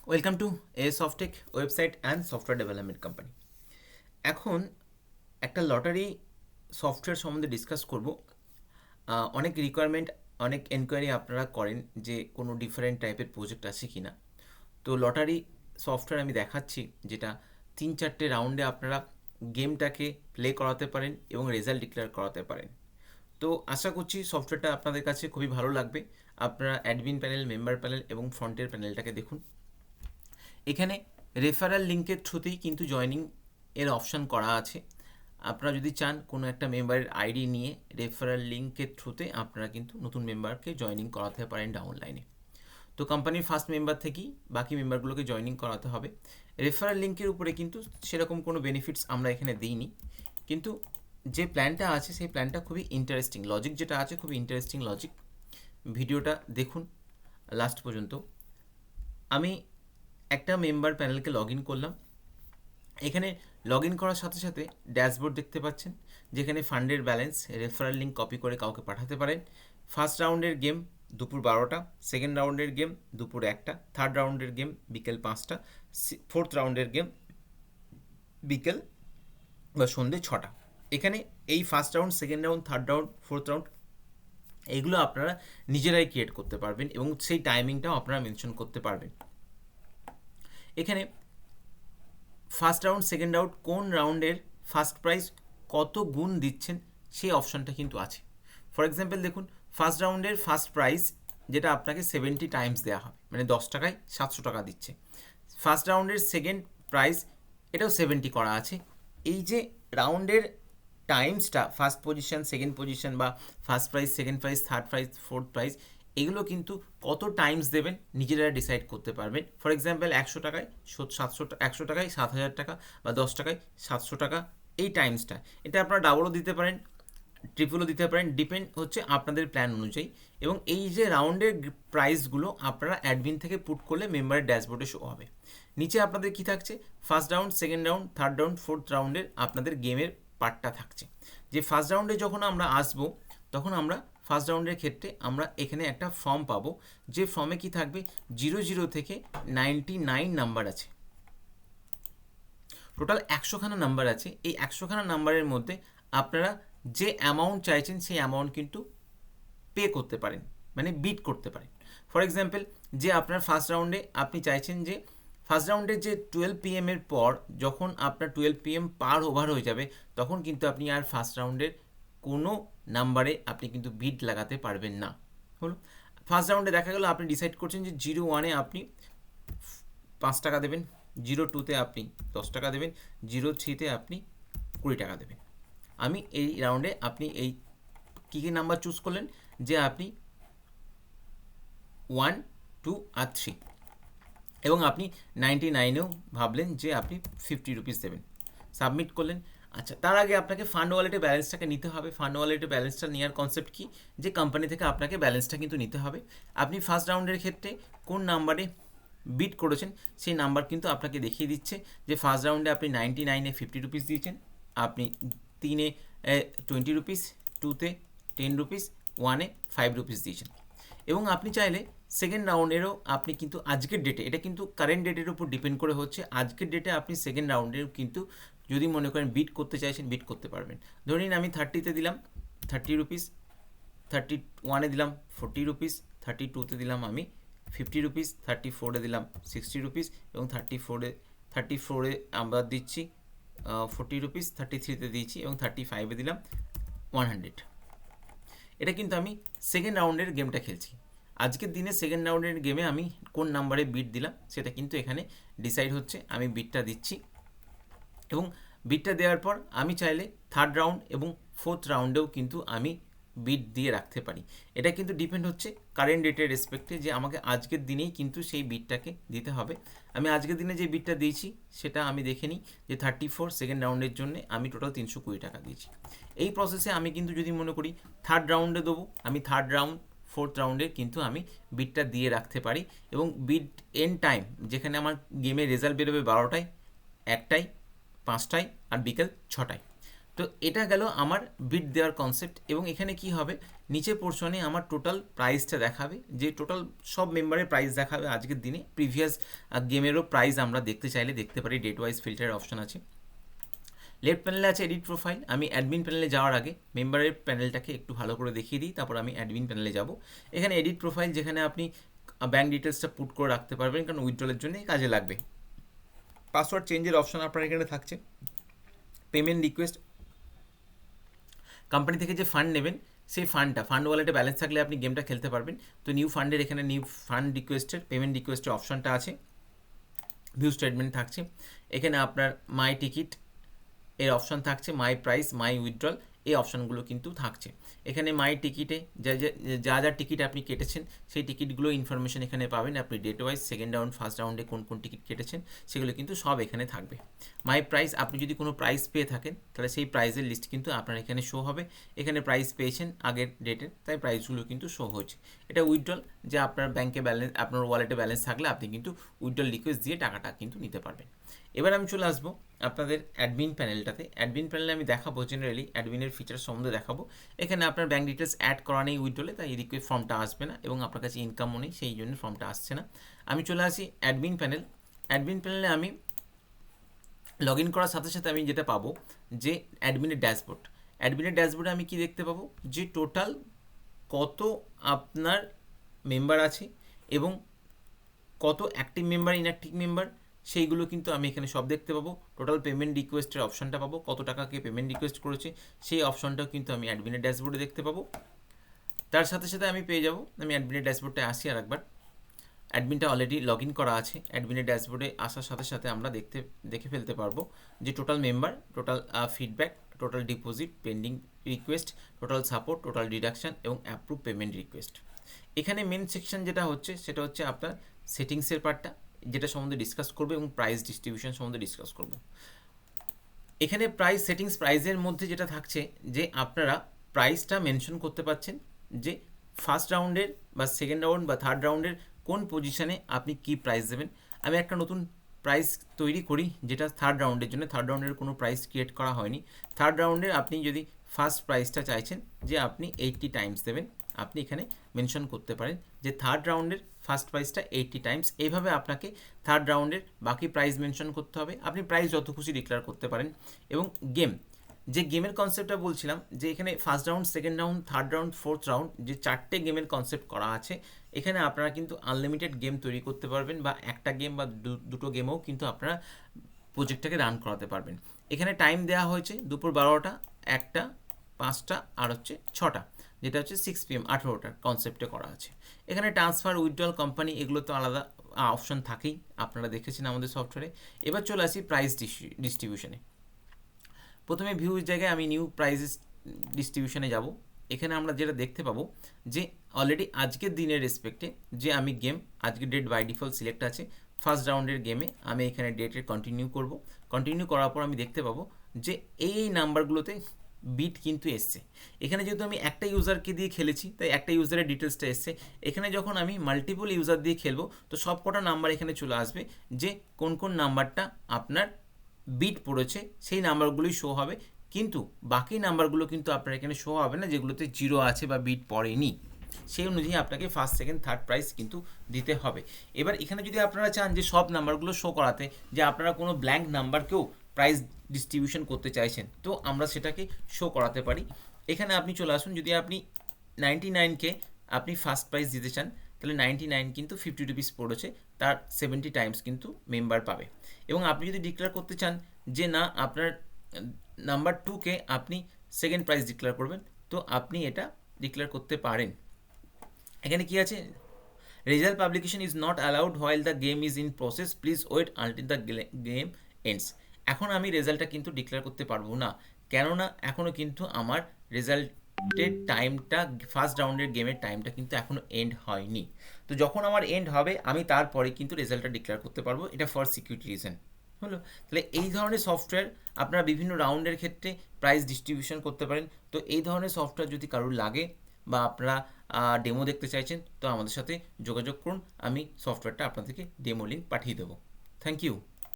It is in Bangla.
Welcome to A Softech website and software development company. এখন একটা লটারি সফটওয়্যার সম্বন্ধে ডিসকাস করব। অনেক রিকোয়ারমেন্ট, অনেক এনকোয়ারি আপনারা করেন যে কোনো ডিফারেন্ট টাইপের প্রজেক্ট আছে কি না। তো লটারি সফটওয়্যার আমি দেখাচ্ছি, যেটা 3-4টে রাউন্ডে আপনারা গেমটাকে প্লে করাতে পারেন এবং রেজাল্ট ডিক্লেয়ার করাতে পারেন। তো আশা করছি সফটওয়্যারটা আপনাদের কাছে খুবই ভালো লাগবে। আপনারা অ্যাডমিন প্যানেল, মেম্বার প্যানেল এবং ফ্রন্টের প্যানেলটাকে দেখুন। এখানে রেফারাল লিঙ্কের থ্রুতেই কিন্তু জয়নিং এর অপশান করা আছে। আপনারা যদি চান কোনো একটা মেম্বারের আইডি নিয়ে রেফারাল লিঙ্কের থ্রুতে আপনারা কিন্তু নতুন মেম্বারকে জয়নিং করাতে পারেন ডাউনলাইনে। তো কোম্পানির ফার্স্ট মেম্বার থেকেই বাকি মেম্বারগুলোকে জয়নিং করাতে হবে। রেফারাল লিঙ্কের উপরে কিন্তু সেরকম কোনো বেনিফিটস আমরা এখানে দিইনি, কিন্তু যে প্ল্যানটা আছে সেই প্ল্যানটা খুবই ইন্টারেস্টিং। লজিক যেটা আছে খুবই ইন্টারেস্টিং লজিক। ভিডিওটা দেখুন লাস্ট পর্যন্ত। আমি একটা মেম্বার প্যানেলকে লগ ইন করলাম। এখানে লগ ইন করার সাথে সাথে ড্যাশবোর্ড দেখতে পাচ্ছেন, যেখানে ফান্ডের ব্যালেন্স, রেফারেল লিঙ্ক কপি করে কাউকে পাঠাতে পারেন। ফার্স্ট রাউন্ডের গেম দুপুর 12টা, সেকেন্ড রাউন্ডের গেম দুপুর 1টা, থার্ড রাউন্ডের গেম বিকেল 5টা, ফোর্থ রাউন্ডের গেম বিকেল বা সন্ধ্যে 6টা। এখানে এই first round, second round, third round, fourth round এইগুলো আপনারা নিজেরাই ক্রিয়েট করতে পারবেন এবং সেই টাইমিংটাও আপনারা মেনশন করতে পারবেন। এখানে ফার্স্ট রাউন্ড, সেকেন্ড রাউন্ড, কোন রাউন্ডের ফার্স্ট প্রাইজ কত গুণ দিচ্ছেন সেই অপশানটা কিন্তু আছে। ফর এক্সাম্পল দেখুন, ফার্স্ট রাউন্ডের ফার্স্ট প্রাইজ যেটা আপনাকে 70 টাইমস দেওয়া হবে, মানে 10 টাকায় 700 টাকা দিচ্ছে। ফার্স্ট রাউন্ডের সেকেন্ড প্রাইজ এটাও 70 করা আছে। এই যে রাউন্ডের টাইমসটা, ফার্স্ট পজিশন, সেকেন্ড পজিশন বা first prize, second prize, third prize, fourth prize, এগুলো কিন্তু কত টাইমস দেবেন নিজেরা ডিসাইড করতে পারবেন। ফর এক্সাম্পল 100 টাকায় 100 টাকায় 7,000 টাকা বা 10 টাকায় 700 টাকা, এই টাইমসটা এটা আপনারা ডাবলও দিতে পারেন, ট্রিপলও দিতে পারেন, ডিপেন্ড হচ্ছে আপনাদের প্ল্যান অনুযায়ী। এবং এই যে রাউন্ডের প্রাইসগুলো আপনারা অ্যাডমিন থেকে পুট করলে মেম্বারের ড্যাশবোর্ডে শো হবে। নিচে আপনাদের কি থাকছে, first round, second round, third round, fourth রাউন্ডের আপনাদের গেমের পার্টটা থাকছে। যে ফার্স্ট রাউন্ডে যখন আমরা আসবো, তখন আমরা ফার্স্ট রাউন্ডের ক্ষেত্রে আমরা এখানে একটা ফর্ম পাবো, যে ফর্মে কি থাকবে 00 থেকে 99 নাম্বার আছে। টোটাল 100খানা নাম্বার আছে। এই 100খানা নাম্বারের মধ্যে আপনারা যে অ্যামাউন্ট চাইছেন সেই অ্যামাউন্ট কিন্তু পে করতে পারেন, মানে বিট করতে পারেন। ফর এক্সাম্পল, যে আপনার ফার্স্ট রাউন্ডে আপনি চাইছেন যে ফার্স্ট রাউন্ডে যে 12 PM এর পর যখন আপনার 12 PM পার ওভার হয়ে যাবে, তখন কিন্তু আপনি আর ফার্স্ট রাউন্ডের কোনো নাম্বারে আপনি কিন্তু বিট লাগাতে পারবেন না। হলো, ফার্স্ট রাউন্ডে দেখা গেল আপনি ডিসাইড করছেন যে 01-এ আপনি 5 টাকা দেবেন, 02-তে আপনি 10 টাকা দেবেন, 03-তে আপনি 20 টাকা দেবেন। আমি এই রাউন্ডে আপনি এই কী কী নাম্বার চুজ করলেন, যে আপনি 1, 2 আর 3, এবং আপনি 99-এও ভাবলেন যে আপনি 50 রুপিস দেবেন, সাবমিট করলেন। আচ্ছা, তার আগে আপনাকে ফান্ড ওয়ালেটে ব্যালেন্সটাকে নিতে হবে। ফান্ড ওয়ালেটে ব্যালেন্সটা নেওয়ার কনসেপ্ট কি, যে কোম্পানি থেকে আপনাকে ব্যালেন্সটা কিন্তু নিতে হবে। আপনি ফার্স্ট রাউন্ডের ক্ষেত্রে কোন নাম্বারে বিট করেছেন সেই নাম্বার কিন্তু আপনাকে দেখিয়ে দিচ্ছে, যে ফার্স্ট রাউন্ডে আপনি 99-এ 50 রুপিস দিয়েছেন, আপনি 3-এ 20 রুপিস, 2-তে 10 রুপিস, 1-এ 5 রুপিস দিয়েছেন। এবং আপনি চাইলে সেকেন্ড রাউন্ডেরও আপনি কিন্তু আজকের ডেটে, এটা কিন্তু কারেন্ট ডেটের উপর ডিপেন্ড করে হচ্ছে, আজকের ডেটে আপনি সেকেন্ড রাউন্ডের কিন্তু যদি মনে করেন বিট করতে চাইছেন বিট করতে পারবেন। ধরে নিন আমি 30-তে দিলাম 30 রুপিস, 31-এ দিলাম 40 রুপিস, 32-তে দিলাম আমি 50 রুপিস, 34-এ দিলাম 60 রুপিস, এবং 34-এ আমরা দিচ্ছি 40 রুপিস, 33-তে দিয়েছি, এবং 35-এ দিলাম 100। এটা কিন্তু আমি সেকেন্ড রাউন্ডের গেমটা খেলছি। আজকের দিনে সেকেন্ড রাউন্ডের গেমে আমি কোন নাম্বারে বিট দিলাম সেটা কিন্তু এখানে ডিসাইড হচ্ছে। আমি বিটটা দিচ্ছি, এবং বিটটা দেওয়ার পর আমি চাইলে থার্ড রাউন্ড এবং ফোর্থ রাউন্ডেও কিন্তু আমি বিট দিয়ে রাখতে পারি। এটা কিন্তু ডিপেন্ড হচ্ছে কারেন্ট ডেটের রেসপেক্টে, যে আমাকে আজকের দিনেই কিন্তু সেই বিটটাকে দিতে হবে। আমি আজকের দিনে যে বিটটা দিয়েছি সেটা আমি দেখে নিই, যে 34 সেকেন্ড রাউন্ডের জন্য আমি টোটাল 320 টাকা দিয়েছি। এই প্রসেসে আমি কিন্তু যদি মনে করি থার্ড রাউন্ডে দেবো, আমি থার্ড রাউন্ড, ফোর্থ রাউন্ডে কিন্তু আমি বিটটা দিয়ে রাখতে পারি। এবং বিট এন্ড টাইম, যেখানে আমার গেমের রেজাল্ট বেরোবে 12টায়, 1টায়, 5টায় আর বিকেল 6টায়। তো এটা গেল আমার বিট দেওয়ার কনসেপ্ট। এবং এখানে কি হবে, নিচের পোর্শনে আমার টোটাল প্রাইসটা দেখাবে, যে টোটাল সব মেম্বারের প্রাইস দেখাবে আজকের দিনে। প্রিভিয়াস গেমেরও প্রাইস আমরা দেখতে চাইলে দেখতে পারি, ডেট ওয়াইজ ফিল্টারের অপশন আছে। লেফট প্যানেলে আছে এডিট প্রোফাইল। আমি অ্যাডমিন প্যানেলে যাওয়ার আগে মেম্বারের প্যানেলটাকে একটু ভালো করে দেখিয়ে দিই, তারপর আমি অ্যাডমিন প্যানেলে যাব। এখানে এডিট প্রোফাইল, যেখানে আপনি ব্যাঙ্ক ডিটেলসটা পুট করে রাখতে পারবেন, কারণ উইথড্রলের জন্যই কাজে লাগবে। পাসওয়ার্ড চেঞ্জের অপশন আপনার এখানে থাকছে। পেমেন্ট রিকোয়েস্ট, কোম্পানি থেকে যে ফান্ড নেবেন সেই ফান্ড ওয়ালেটে ব্যালেন্স থাকলে আপনি গেমটা খেলতে পারবেন। তো নিউ ফান্ডের এখানে নিউ ফান্ড রিকোয়েস্টের পেমেন্ট রিকোয়েস্টের অপশনটা আছে। ভিউ স্টেটমেন্ট থাকছে। এখানে আপনার মাই টিকিট এর অপশন থাকছে, মাই প্রাইস, মাই উইথড্রল, এই অপশানগুলো কিন্তু থাকছে। এখানে মাই টিকিটে যা টিকিট আপনি কেটেছেন সেই টিকিটগুলো ইনফরমেশন এখানে পাবেন। আপনি date wise second round first রাউন্ডে কোন কোন টিকিট কেটেছেন সেগুলো কিন্তু সব এখানে থাকবে। মাই প্রাইস, আপনি যদি কোনো প্রাইস পেয়ে থাকেন তাহলে সেই প্রাইসের লিস্ট কিন্তু আপনার এখানে শো হবে। এখানে প্রাইস পেয়েছেন আগের ডেটের, তাই প্রাইসগুলো কিন্তু শো হচ্ছে। এটা উইথড্রল, যে আপনার ব্যাংকে ব্যালেন্স, আপনার ওয়ালেটে ব্যালেন্স থাকলে আপনি কিন্তু উইথড্রল রিকোয়েস্ট দিয়ে টাকাটা কিন্তু নিতে পারবেন। এবার আমি চলে আসবো আপনাদের অ্যাডমিন প্যানেলটাতে। অ্যাডমিন প্যানেলে আমি দেখাবো জেনারেলি অ্যাডমিনের ফিচার সম্বন্ধে দেখাবো। এখানে আপনার ব্যাঙ্ক ডিটেলস অ্যাড করা নেই উইথড্রলে, তাই এই রিকোয়েস্ট ফর্মটা আসবে না, এবং আপনার কাছে ইনকামও নেই, সেই জন্য ফর্মটা আসছে না। আমি চলে আসি অ্যাডমিন প্যানেল। অ্যাডমিন প্যানেলে আমি লগ ইন করার সাথে সাথে আমি যেটা পাবো যে অ্যাডমিনের ড্যাশবোর্ড। অ্যাডমিনের ড্যাশবোর্ডে আমি কি দেখতে পাবো, যে টোটাল কত আপনার মেম্বার আছে এবং কত অ্যাক্টিভ মেম্বার, ইনঅ্যাক্টিভ মেম্বার, সেইগুলো কিন্তু আমি এখানে সব দেখতে পাবো। টোটাল পেমেন্ট রিকোয়েস্টের অপশনটা পাবো, কত টাকাকে পেমেন্ট রিকোয়েস্ট করেছে সেই অপশনটাও কিন্তু আমি অ্যাডমিনের ড্যাশবোর্ডে দেখতে পাবো। তার সাথে সাথে আমি পেয়ে যাবো, আমি অ্যাডমিনের ড্যাশবোর্ডে আসি আর একবার। অ্যাডমিনটা অলরেডি লগ ইন করা আছে। অ্যাডমিনের ড্যাশবোর্ডে আসার সাথে সাথে আমরা দেখে ফেলতে পারবো যে total member, total feedback, total deposit, pending request, total support, total deduction এবং অ্যাপ্রুভ পেমেন্ট রিকোয়েস্ট। এখানে মেন সেকশন যেটা হচ্ছে সেটা হচ্ছে আপনার সেটিংসের পার্টটা, যেটা সম্বন্ধে ডিসকাস করবো, এবং প্রাইস ডিস্ট্রিবিউশন সম্বন্ধে ডিসকাস করব। এখানে প্রাইস সেটিংস, প্রাইসের মধ্যে যেটা থাকছে যে আপনারা প্রাইসটা মেনশন করতে পারছেন, যে ফার্স্ট রাউন্ডের বা সেকেন্ড রাউন্ড বা থার্ড রাউন্ডের কোন পজিশনে আপনি কি প্রাইস দেবেন। আমি একটা নতুন প্রাইস তৈরি করি যেটা থার্ড রাউন্ডের জন্য। থার্ড রাউন্ডের কোনো প্রাইস ক্রিয়েট করা হয়নি। থার্ড রাউন্ডের আপনি যদি ফার্স্ট প্রাইসটা চাইছেন যে আপনি 80 টাইমস দেবেন, আপনি এখানে মেনশন করতে পারেন যে থার্ড রাউন্ডের ফার্স্ট প্রাইসটা 80 টাইমস। এইভাবে আপনাকে থার্ড রাউন্ডের বাকি প্রাইস মেনশন করতে হবে। আপনি প্রাইস যত খুশি ডিক্লেয়ার করতে পারেন। এবং যে গেমের কনসেপ্টটা বলছিলাম, যে এখানে first round, second round, third round, fourth round, যে 4টে গেমের কনসেপ্ট করা আছে, এখানে আপনারা কিন্তু আনলিমিটেড গেম তৈরি করতে পারবেন, বা একটা গেম বা দুটো গেমেও কিন্তু আপনারা প্রজেক্টটাকে রান করাতে পারবেন। এখানে টাইম দেওয়া হয়েছে দুপুর 12টা, 1টা, 5টা আর হচ্ছে 6টা, যেটা হচ্ছে 6 PM 18টার কনসেপ্টে করা আছে। এখানে ট্রান্সফার, উইথড্রল, কোম্পানি, এগুলো তো আলাদা অপশন থাকেই, আপনারা দেখেছেন আমাদের সফটওয়্যারে। এবার চলে আসি প্রাইস ডিস্ট্রিবিউশনে। প্রথমে ভিউজ জায়গায় আমি নিউ প্রাইস ডিস্ট্রিবিউশনে যাব। এখানে আমরা যেটা দেখতে পাবো যে অলরেডি আজকের দিনের রেসপেক্টে যে আমি গেম, আজকের ডেট বাই ডিফল্ট সিলেক্ট আছে। ফার্স্ট রাউন্ডের গেমে আমি এখানে ডেটের কন্টিনিউ করব। কন্টিনিউ করার পর আমি দেখতে পাবো যে এই নাম্বারগুলোতে বিট কিন্তু এসছে। এখানে যেহেতু আমি একটা ইউজারকে দিয়ে খেলেছি, তাই একটা ইউজারের ডিটেলসটা এসছে। এখানে যখন আমি মাল্টিপল ইউজার দিয়ে খেলবো, তো সব কটা নাম্বার এখানে চলে আসবে, যে কোন কোন নাম্বারটা আপনার বিট পড়েছে সেই নাম্বারগুলোই শো হবে। কিন্তু বাকি নাম্বারগুলো কিন্তু আপনার এখানে শো হবে না, যেগুলোতে জিরো আছে বা বিট পড়েনি। সেই অনুযায়ী আপনাকে ফার্স্ট, সেকেন্ড, থার্ড প্রাইস কিন্তু দিতে হবে। এবার এখানে যদি আপনারা চান যে সব নাম্বারগুলো শো করাতে, যে আপনারা কোনো ব্ল্যাঙ্ক নাম্বারকেও প্রাইস ডিস্ট্রিবিউশন করতে চাইছেন, তো আমরা সেটাকে শো করাতে পারি। এখানে আপনি চলে আসুন, যদি আপনি 99কে আপনি ফার্স্ট প্রাইস দিতে চান, তাহলে 99 কিন্তু 50 রুপিস পড়েছে, তার 70 টাইমস কিন্তু মেম্বার পাবে। এবং আপনি যদি ডিক্লেয়ার করতে চান যে না, আপনার নাম্বার 2কে আপনি সেকেন্ড প্রাইস ডিক্লেয়ার করবেন, তো আপনি এটা ডিক্লেয়ার করতে পারেন। এখানে কি আছে, result publication is not allowed while the game is in process, please wait until the game ends. এখন আমি রেজাল্টটা কিন্তু ডিক্লেয়ার করতে পারবো না, কেননা এখনও কিন্তু আমার রেজাল্টের টাইমটা, ফার্স্ট রাউন্ডের গেমের টাইমটা কিন্তু এখনও এন্ড হয়নি। তো যখন আমার এন্ড হবে আমি তারপরে কিন্তু রেজাল্টটা ডিক্লেয়ার করতে পারবো, এটা ফর সিকিউরিটি রিজন হলো। তাহলে এই ধরনের সফটওয়্যার আপনারা বিভিন্ন রাউন্ডের ক্ষেত্রে প্রাইস ডিস্ট্রিবিউশন করতে পারেন। তো এই ধরনের সফটওয়্যার যদি কারোর লাগে বা আপনারা ডেমো দেখতে চাইছেন, তো আমাদের সাথে যোগাযোগ করুন, আমি সফটওয়্যারটা আপনাদেরকে ডেমো লিঙ্ক পাঠিয়ে দেবো। Thank you.